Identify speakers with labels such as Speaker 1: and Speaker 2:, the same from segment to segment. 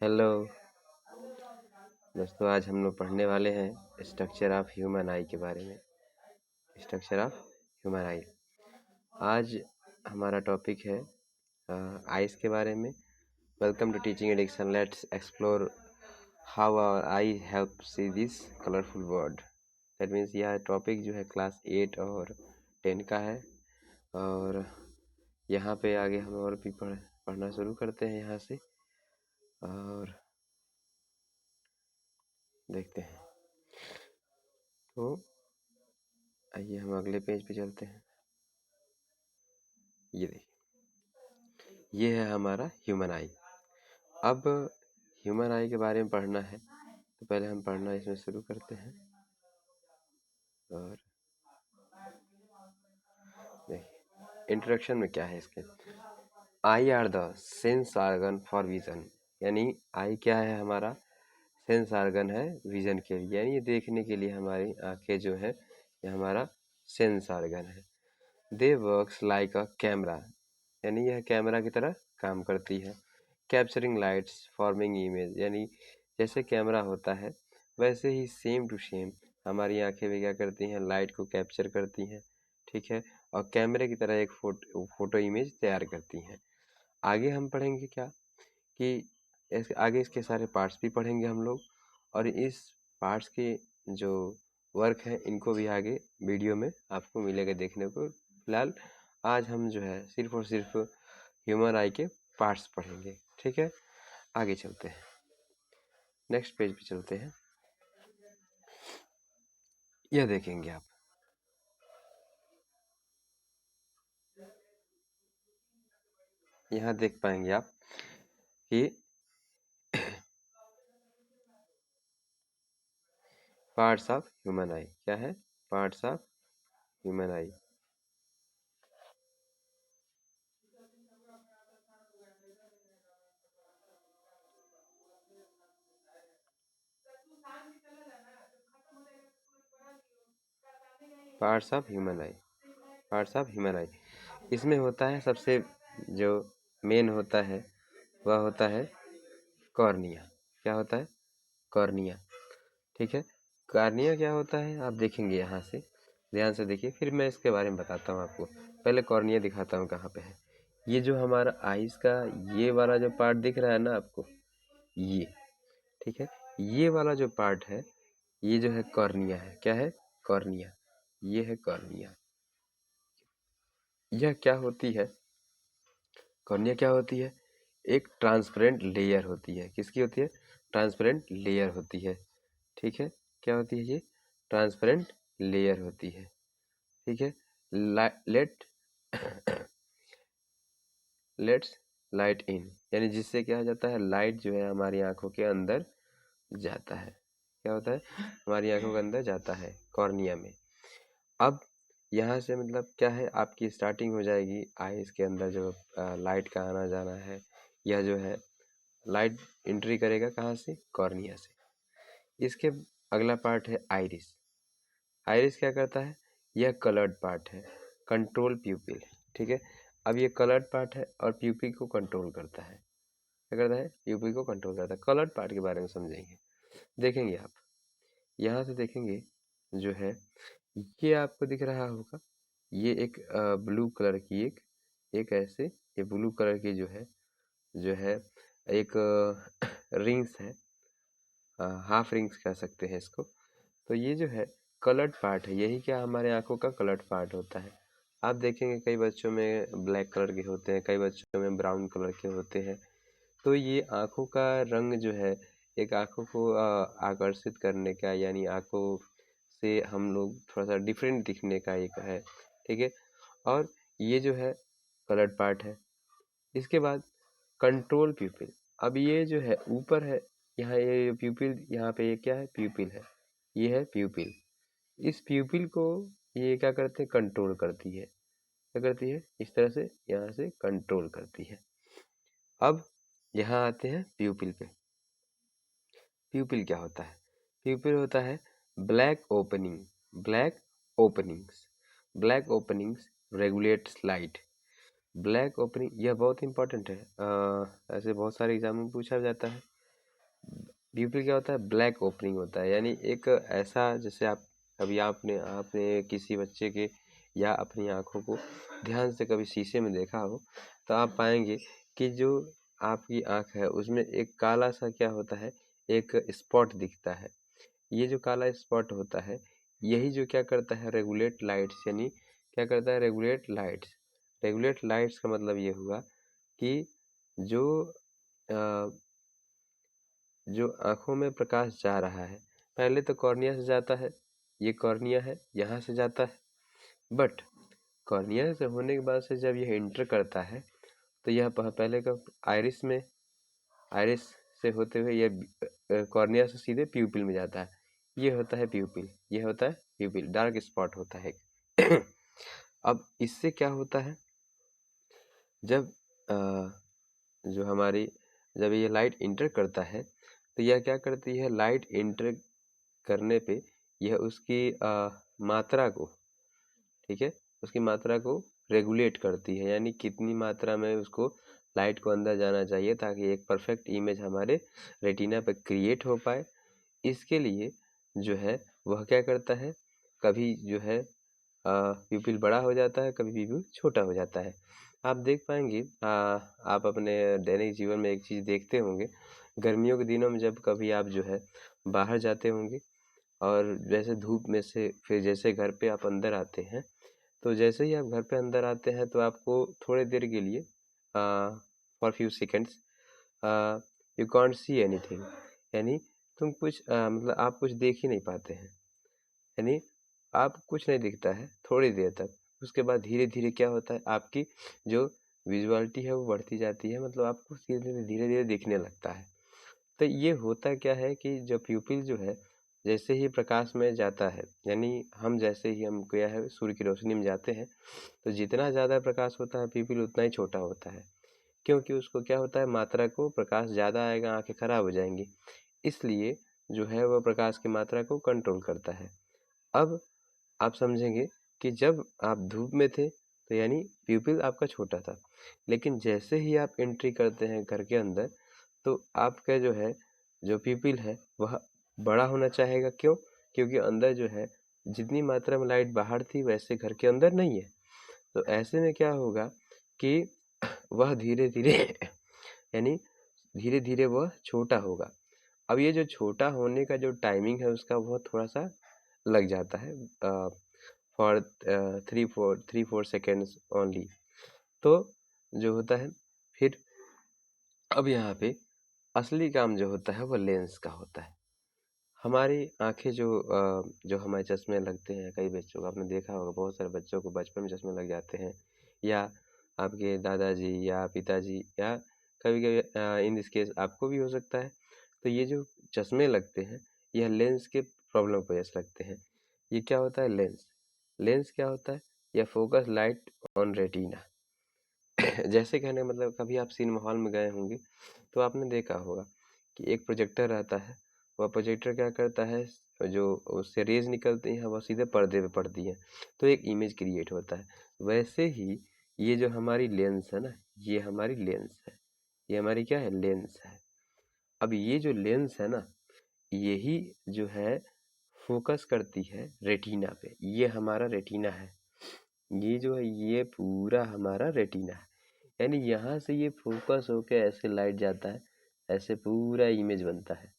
Speaker 1: Hello दोस्तों, आज हम लोग पढ़ने वाले हैं स्ट्रक्चर ऑफ ह्यूमन आई के बारे में। Structure of human eye. आज हमारा टॉपिक है आइज के बारे में। Welcome to teaching addiction. Let's explore how our eye help see this colourful world. That means यह टॉपिक जो है क्लास 8 और 10 का है। और यहाँ पे आगे हम और भी पढ़ना शुरू करते हैं यहाँ से और देखते हैं। तो आइए हम अगले पेज पे चलते हैं। ये देखिए, ये है हमारा ह्यूमन आई। अब ह्यूमन आई के बारे में पढ़ना है तो पहले हम पढ़ना इसमें शुरू करते हैं। और देखिए इंट्रोडक्शन में क्या है इसके। I R the sense organ for vision. यानी आई क्या है, हमारा सेंस ऑर्गन है विजन के लिए, यानी ये देखने के लिए हमारी आंखें जो है ये हमारा सेंस ऑर्गन है। दे वर्क्स लाइक अ कैमरा, यानी यह कैमरा की तरह काम करती है। कैप्चरिंग लाइट्स फॉर्मिंग इमेज, यानी जैसे कैमरा होता है वैसे ही सेम टू सेम हमारी आंखें भी क्या करती हैं, लाइट को कैप्चर करती हैं, ठीक है, और कैमरे की तरह एक फोटो इमेज तैयार करती हैं। आगे हम पढ़ेंगे क्या कि आगे इसके सारे पार्ट्स भी पढ़ेंगे हम लोग, और इस पार्ट्स के जो वर्क है इनको भी आगे वीडियो में आपको मिलेगा देखने को। फिलहाल आज हम जो है सिर्फ और सिर्फ ह्यूमन आई के पार्ट्स पढ़ेंगे, ठीक है। आगे चलते हैं, नेक्स्ट पेज पे चलते हैं। यह देखेंगे आप, यहाँ देख पाएंगे आप कि पार्ट्स ऑफ ह्यूमन आई क्या है, parts of human I. Parts of human I, parts of human आई। इसमें होता है सबसे जो मेन होता है वह होता है कॉर्निया। क्या होता है, कॉर्निया, ठीक है। कॉर्निया क्या होता है आप देखेंगे, यहाँ से ध्यान से देखिए, फिर मैं इसके बारे में बताता हूँ आपको। पहले कॉर्निया दिखाता हूँ कहाँ पे है। ये जो हमारा आइज का ये वाला जो पार्ट दिख रहा है ना आपको, ये, ठीक है, ये वाला जो पार्ट है ये जो है कॉर्निया है। क्या है, कॉर्निया, ये है कॉर्निया। यह क्या होती है, कॉर्निया क्या होती है, एक ट्रांसपेरेंट लेयर होती है। किसकी होती है, ट्रांसपेरेंट लेयर होती है, ठीक है। क्या होती है ये, ट्रांसपेरेंट लेयर होती है, ठीक है। लेट लेट्स लाइट इन, यानी जिससे क्या हो जाता है, लाइट जो है हमारी आंखों के अंदर जाता है। क्या होता है, हमारी आंखों के अंदर जाता है कॉर्निया में। अब यहाँ से मतलब क्या है, आपकी स्टार्टिंग हो जाएगी आईज के अंदर जो लाइट का आना जाना है। यह जो है लाइट एंट्री करेगा कहाँ से, कॉर्निया से। इसके अगला पार्ट है आइरिस। आइरिस क्या करता है, यह कलर्ड पार्ट है, कंट्रोल प्यूपिल, ठीक है। अब ये कलर्ड पार्ट है और प्यूपिल को कंट्रोल करता है। क्या करता है, प्यूपिल को कंट्रोल करता है। कलर्ड पार्ट के बारे में समझेंगे, देखेंगे आप यहाँ से देखेंगे जो है ये आपको दिख रहा होगा, ये एक ब्लू कलर की एक ऐसे ये ब्लू कलर की जो है एक रिंग्स है, हाफ रिंग्स कह सकते हैं इसको। तो ये जो है कलर्ड पार्ट है, यही क्या हमारे आंखों का कलर्ड पार्ट होता है। आप देखेंगे कई बच्चों में ब्लैक कलर के होते हैं, कई बच्चों में ब्राउन कलर के होते हैं। तो ये आंखों का रंग जो है एक आंखों को आकर्षित करने का, यानी आंखों से हम लोग थोड़ा सा डिफरेंट दिखने का एक है, ठीक है। और ये जो है कलर्ड पार्ट है। इसके बाद कंट्रोल प्यूपिल। अब ये जो है ऊपर है, यहाँ ये प्यूपिल, यहाँ पे ये क्या है, प्यूपिल है, ये है प्यूपिल। इस प्यूपिल को ये क्या करते हैं, कंट्रोल करती है। क्या करती है, इस तरह से यहाँ से कंट्रोल करती है। अब यहाँ आते हैं प्यूपिल पे। प्यूपिल क्या होता है, प्यूपिल होता है black opening, black openings, black openings regulates light. Black opening यह बहुत इंपॉर्टेंट है, ऐसे बहुत सारे एग्जाम में पूछा जाता है। प्यूपिल क्या होता है, ब्लैक ओपनिंग होता है, यानी एक ऐसा, जैसे आप कभी आपने आपने किसी बच्चे के या अपनी आँखों को ध्यान से कभी शीशे में देखा हो, तो आप पाएंगे कि जो आपकी आँख है उसमें एक काला सा क्या होता है, एक स्पॉट दिखता है। ये जो काला स्पॉट होता है, यही जो क्या करता है, रेगुलेट लाइट्स, यानी क्या करता है, रेगुलेट लाइट्स। रेगुलेट लाइट्स का मतलब ये हुआ कि जो जो आँखों में प्रकाश जा रहा है, पहले तो कॉर्निया से जाता है, ये कॉर्निया है, यहाँ से जाता है, बट कॉर्निया से होने के बाद से जब यह इंटर करता है, तो यह पहले का आइरिस में, आइरिस से होते हुए यह कॉर्निया से सीधे प्यूपिल में जाता है। ये होता है प्यूपिल, ये होता है प्यूपिल, डार्क स्पॉट होता है। अब इससे क्या होता है, जब जो हमारी जब ये लाइट इंटर करता है, तो यह क्या करती है, लाइट इंटर करने पे यह उसकी मात्रा को, ठीक है, उसकी मात्रा को रेगुलेट करती है, यानी कितनी मात्रा में उसको लाइट को अंदर जाना चाहिए ताकि एक परफेक्ट इमेज हमारे रेटिना पे क्रिएट हो पाए। इसके लिए जो है वह क्या करता है, कभी जो है प्यूपिल बड़ा हो जाता है, कभी प्यूपिल छोटा हो जाता है। आप देख पाएंगे, आप अपने दैनिक जीवन में एक चीज़ देखते होंगे, गर्मियों के दिनों में जब कभी आप जो है बाहर जाते होंगे और जैसे धूप में से फिर जैसे घर पे आप अंदर आते हैं, तो जैसे ही आप घर पे अंदर आते हैं तो आपको थोड़ी देर के लिए for few seconds you can't see anything, यानी तुम कुछ मतलब आप कुछ देख ही नहीं पाते हैं, यानी आप कुछ नहीं दिखता है थोड़ी देर तक। उसके बाद धीरे धीरे क्या होता है, आपकी जो विजुअलिटी है वो बढ़ती जाती है, मतलब आपको धीरे धीरे दिखने लगता है। तो ये होता क्या है कि जो प्यूपिल जो है, जैसे ही प्रकाश में जाता है, यानी हम जैसे ही हम क्या है सूर्य की रोशनी में जाते हैं, तो जितना ज़्यादा प्रकाश होता है प्यूपिल उतना ही छोटा होता है, क्योंकि उसको क्या होता है, मात्रा को प्रकाश ज़्यादा आएगा, आंखें खराब हो जाएंगी, इसलिए जो है वह प्रकाश की मात्रा को कंट्रोल करता है। अब आप समझेंगे कि जब आप धूप में थे तो यानी प्यूपिल आपका छोटा था, लेकिन जैसे ही आप एंट्री करते हैं घर के अंदर, तो आपका जो है जो प्यूपिल है वह बड़ा होना चाहेगा। क्यों? क्योंकि अंदर जो है जितनी मात्रा में लाइट बाहर थी वैसे घर के अंदर नहीं है। तो ऐसे में क्या होगा कि वह धीरे धीरे यानी धीरे धीरे वह छोटा होगा। अब ये जो छोटा होने का जो टाइमिंग है उसका वह थोड़ा सा लग जाता है, फॉर 3-4 सेकेंड्स ओनली। तो जो होता है फिर, अब यहाँ पे असली काम जो होता है वो लेंस का होता है। हमारी आंखें जो हमारे चश्मे लगते हैं, कई बच्चों को आपने देखा होगा, बहुत सारे बच्चों को बचपन में चश्मे लग जाते हैं, या आपके दादाजी या पिताजी, या कभी कभी इन दिस केस आपको भी हो सकता है। तो ये जो चश्मे लगते हैं यह लेंस के प्रॉब्लम की वजह से लगते हैं। ये क्या होता है, लेंस, लेंस क्या होता है, यह फोकस लाइट ऑन रेटिना। जैसे कहने का मतलब, कभी आप सिनेमा हॉल में गए होंगे तो आपने देखा होगा कि एक प्रोजेक्टर रहता है, वह प्रोजेक्टर क्या करता है, जो उससे रेज निकलती हैं वह सीधे पर्दे पे पड़ती हैं, तो एक इमेज क्रिएट होता है। वैसे ही ये जो हमारी लेंस है ना, ये हमारी लेंस है, ये हमारी क्या है, लेंस है। अब ये जो लेंस है ना, यही जो है फोकस करती है रेटिना पे, ये हमारा रेटिना है, ये जो है ये पूरा हमारा रेटिना है, यानी यहाँ से ये फोकस होके ऐसे लाइट जाता है, ऐसे पूरा इमेज बनता है।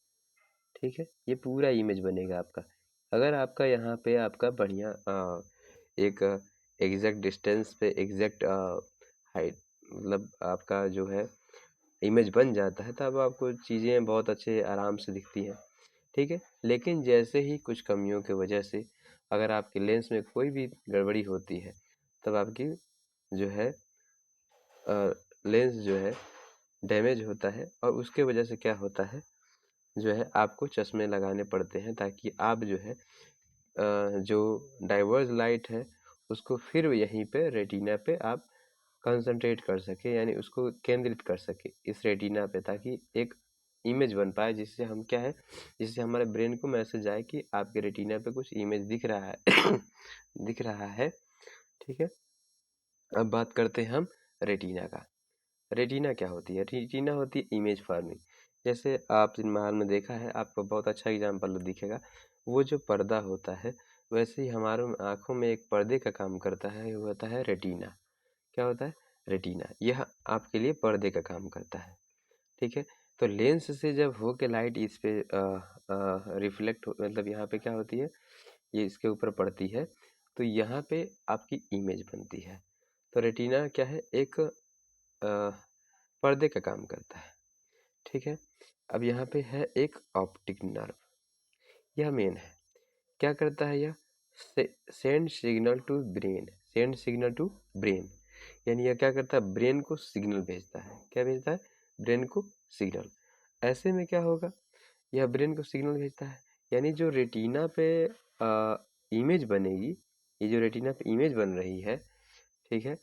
Speaker 1: ठीक है, ये पूरा इमेज बनेगा आपका। अगर आपका यहाँ पे आपका बढ़िया एक एग्जैक्ट डिस्टेंस पे एग्जैक्ट हाइट, मतलब आपका जो है इमेज बन जाता है, तब आपको चीज़ें बहुत अच्छे आराम से दिखती हैं। ठीक है, लेकिन जैसे ही कुछ कमियों की वजह से अगर आपके लेंस में कोई भी गड़बड़ी होती है, तब आपकी जो है लेंस जो है डैमेज होता है, और उसके वजह से क्या होता है, जो है आपको चश्मे लगाने पड़ते हैं, ताकि आप जो है जो डाइवर्स लाइट है उसको फिर यहीं पे रेटिना पे आप कंसंट्रेट कर सके, यानी उसको केंद्रित कर सके इस रेटिना पे, ताकि एक इमेज बन पाए, जिससे हम क्या है, जिससे हमारे ब्रेन को मैसेज आए कि आपके रेटिना पे कुछ इमेज दिख रहा है दिख रहा है। ठीक है, अब बात करते हैं हम रेटिना का। रेटिना क्या होती है, रेटिना होती है इमेज फार्मिंग, जैसे आप सिनेमा हॉल में देखा है, आपको बहुत अच्छा एग्जाम्पल दिखेगा। वो जो पर्दा होता है, वैसे ही हमारे आँखों में एक पर्दे का काम करता है, वो होता है रेटिना। क्या होता है? रेटिना। यह आपके लिए पर्दे का काम करता है, ठीक है? तो लेंस से जब हो के लाइट इस पे रिफ्लेक्ट मतलब यहाँ पे क्या होती है, ये इसके ऊपर पड़ती है, तो यहाँ पे आपकी इमेज बनती है। तो रेटिना क्या है? एक पर्दे का काम करता है, ठीक है? अब यहाँ पे है एक ऑप्टिक नर्व, यह मेन है। क्या करता है यह? Send signal to brain, send signal to brain, यानी यह क्या करता है? ब्रेन को सिग्नल भेजता है। क्या भेजता है? ब्रेन को सिग्नल। ऐसे में क्या होगा? यह ब्रेन को सिग्नल भेजता है, यानी जो रेटिना पे इमेज बनेगी, ये जो रेटिना पे इमेज बन रही है, ठीक है,